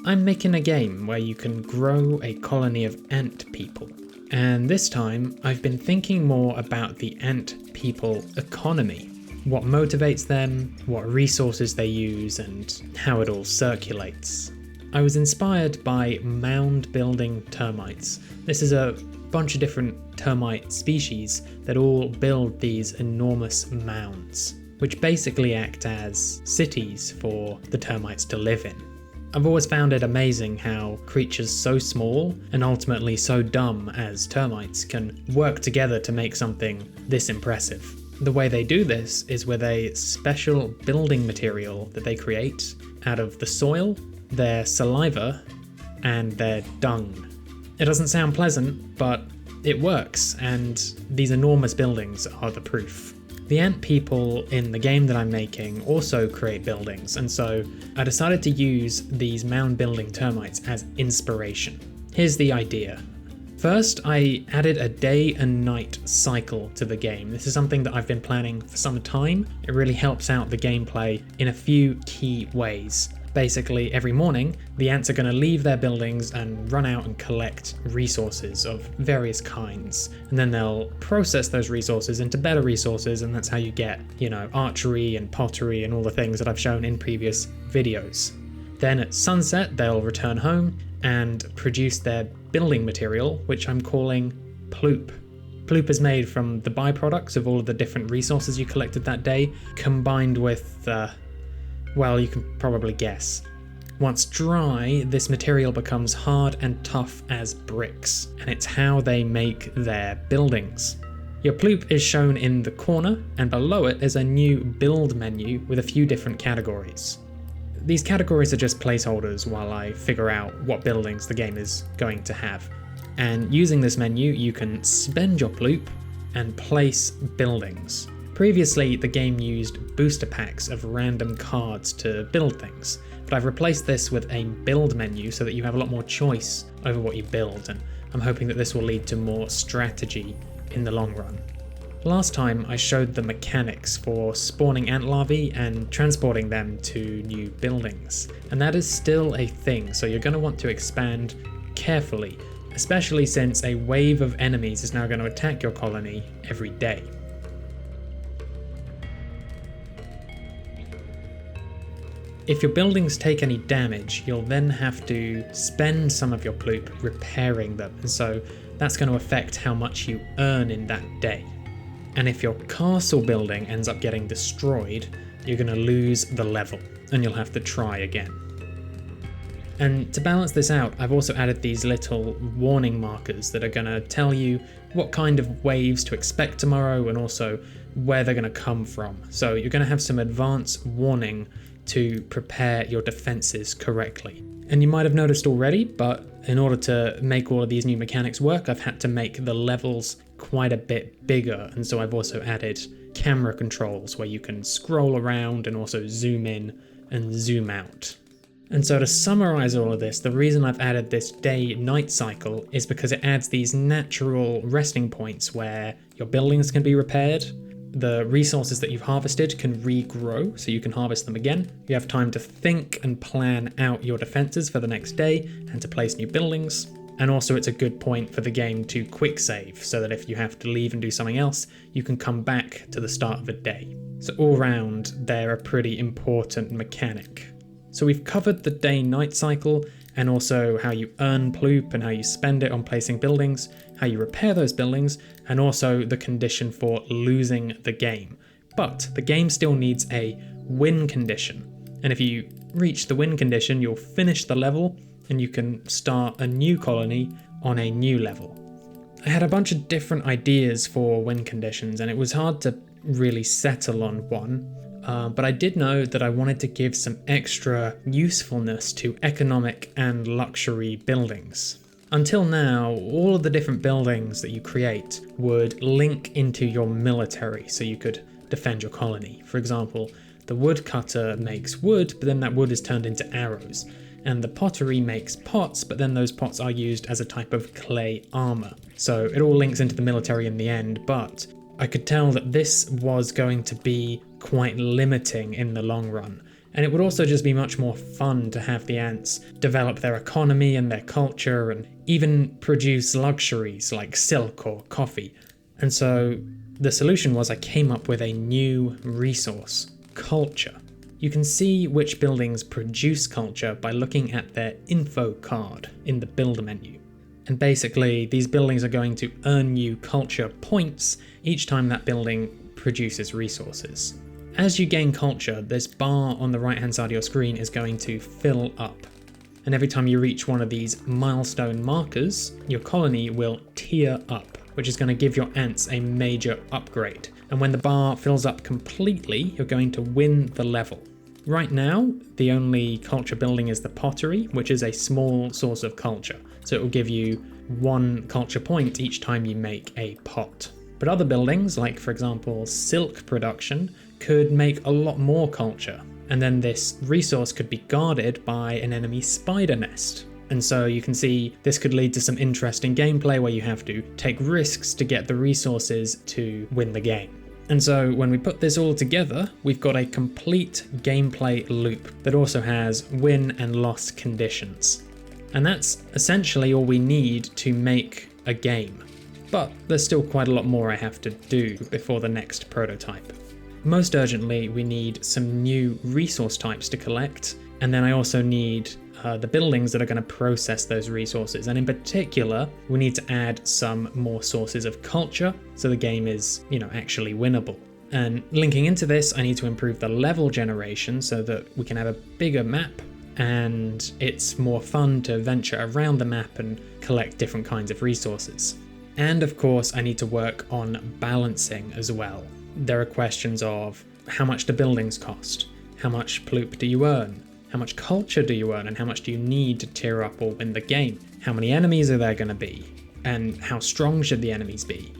I'm making a game where you can grow a colony of ant people. And this time, I've been thinking more about the ant people economy. What motivates them, what resources they use, and how it all circulates. I was inspired by mound building termites. This is a bunch of different termite species that all build these enormous mounds, which basically act as cities for the termites to live in. I've always found it amazing how creatures so small and ultimately so dumb as termites can work together to make something this impressive. The way they do this is with a special building material that they create out of the soil, their saliva, and their dung. It doesn't sound pleasant, but it works, and these enormous buildings are the proof. The ant people in the game that I'm making also create buildings, and so I decided to use these mound building termites as inspiration. Here's the idea. First, I added a day and night cycle to the game. This is something that I've been planning for some time. It really helps out the gameplay in a few key ways. Basically, every morning, the ants are going to leave their buildings and run out and collect resources of various kinds. And then they'll process those resources into better resources, and that's how you get, archery and pottery and all the things that I've shown in previous videos. Then at sunset, they'll return home and produce their building material, which I'm calling ploop. Ploop is made from the byproducts of all of the different resources you collected that day, combined with well, you can probably guess. Once dry, this material becomes hard and tough as bricks, and it's how they make their buildings. Your ploop is shown in the corner, and below it is a new build menu with a few different categories. These categories are just placeholders while I figure out what buildings the game is going to have. And using this menu, you can spend your ploop and place buildings. Previously, the game used booster packs of random cards to build things, but I've replaced this with a build menu so that you have a lot more choice over what you build, and I'm hoping that this will lead to more strategy in the long run. Last time I showed the mechanics for spawning ant larvae and transporting them to new buildings, and that is still a thing, so you're going to want to expand carefully, especially since a wave of enemies is now going to attack your colony every day. If your buildings take any damage, you'll then have to spend some of your ploop repairing them, and so that's going to affect how much you earn in that day. And if your castle building ends up getting destroyed, you're going to lose the level, and you'll have to try again. And to balance this out, I've also added these little warning markers that are going to tell you what kind of waves to expect tomorrow, and also where they're going to come from. So you're going to have some advance warning to prepare your defenses correctly. And you might have noticed already, but in order to make all of these new mechanics work, I've had to make the levels quite a bit bigger, and so I've also added camera controls where you can scroll around and also zoom in and zoom out. And so to summarize all of this, the reason I've added this day-night cycle is because it adds these natural resting points where your buildings can be repaired, the resources that you've harvested can regrow, so you can harvest them again. You have time to think and plan out your defenses for the next day and to place new buildings. And also it's a good point for the game to quick save, so that if you have to leave and do something else, you can come back to the start of a day. So all round, they're a pretty important mechanic. So we've covered the day-night cycle, and also how you earn ploop and how you spend it on placing buildings, how you repair those buildings, and also the condition for losing the game. But the game still needs a win condition, and if you reach the win condition, you'll finish the level and you can start a new colony on a new level. I had a bunch of different ideas for win conditions, and it was hard to really settle on one. But I did know that I wanted to give some extra usefulness to economic and luxury buildings. Until now, all of the different buildings that you create would link into your military so you could defend your colony. For example, the woodcutter makes wood, but then that wood is turned into arrows. And the pottery makes pots, but then those pots are used as a type of clay armor. So it all links into the military in the end, but I could tell that this was going to be quite limiting in the long run, And it would also just be much more fun to have the ants develop their economy and their culture and even produce luxuries like silk or coffee. And so the solution was I came up with a new resource, culture. You can see which buildings produce culture by looking at their info card in the builder menu. And basically, these buildings are going to earn you culture points each time that building produces resources. As you gain culture, this bar on the right-hand side of your screen is going to fill up. And every time you reach one of these milestone markers, your colony will tier up, which is going to give your ants a major upgrade. And when the bar fills up completely, you're going to win the level. Right now, the only culture building is the pottery, which is a small source of culture. So it will give you 1 culture point each time you make a pot. But other buildings, like for example silk production, could make a lot more culture. And then this resource could be guarded by an enemy spider nest. And so you can see this could lead to some interesting gameplay where you have to take risks to get the resources to win the game. And so when we put this all together, we've got a complete gameplay loop that also has win and loss conditions. And that's essentially all we need to make a game. But there's still quite a lot more I have to do before the next prototype. Most urgently, we need some new resource types to collect, and then I also need the buildings that are going to process those resources. And in particular, we need to add some more sources of culture so the game is, actually winnable. And linking into this, I need to improve the level generation so that we can have a bigger map and it's more fun to venture around the map and collect different kinds of resources. And of course, I need to work on balancing as well. There are questions of how much do buildings cost? How much ploop do you earn? How much culture do you earn and how much do you need to tier up or win the game? How many enemies are there going to be? And how strong should the enemies be?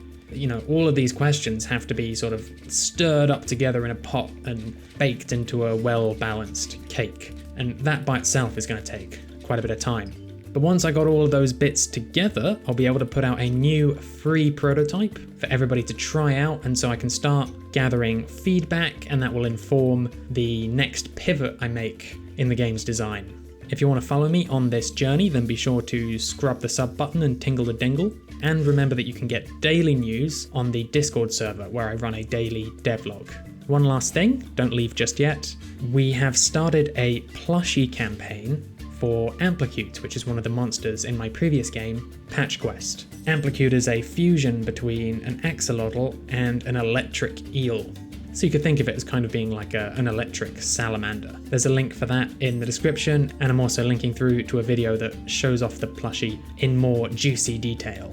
All of these questions have to be sort of stirred up together in a pot and baked into a well-balanced cake. And that by itself is going to take quite a bit of time. But once I got all of those bits together, I'll be able to put out a new free prototype for everybody to try out, and so I can start gathering feedback, and that will inform the next pivot I make in the game's design. If you want to follow me on this journey, then be sure to scrub the sub button and tingle the dingle. And remember that you can get daily news on the Discord server where I run a daily devlog. One last thing, don't leave just yet. We have started a plushie campaign for Amplitude, which is one of the monsters in my previous game, Patch Quest. Amplitude is a fusion between an axolotl and an electric eel. So you could think of it as kind of being like an electric salamander. There's a link for that in the description, and I'm also linking through to a video that shows off the plushie in more juicy detail.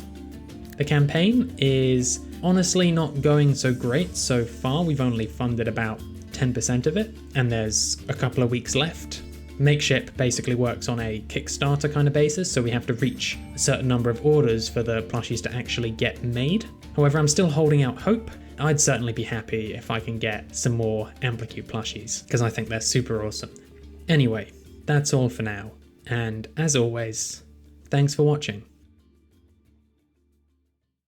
The campaign is honestly not going so great so far. We've only funded about 10% of it, and there's a couple of weeks left. Makeship basically works on a Kickstarter kind of basis, so we have to reach a certain number of orders for the plushies to actually get made. However, I'm still holding out hope. I'd certainly be happy if I can get some more Amplitude plushies, because I think they're super awesome. Anyway, that's all for now, and as always, thanks for watching.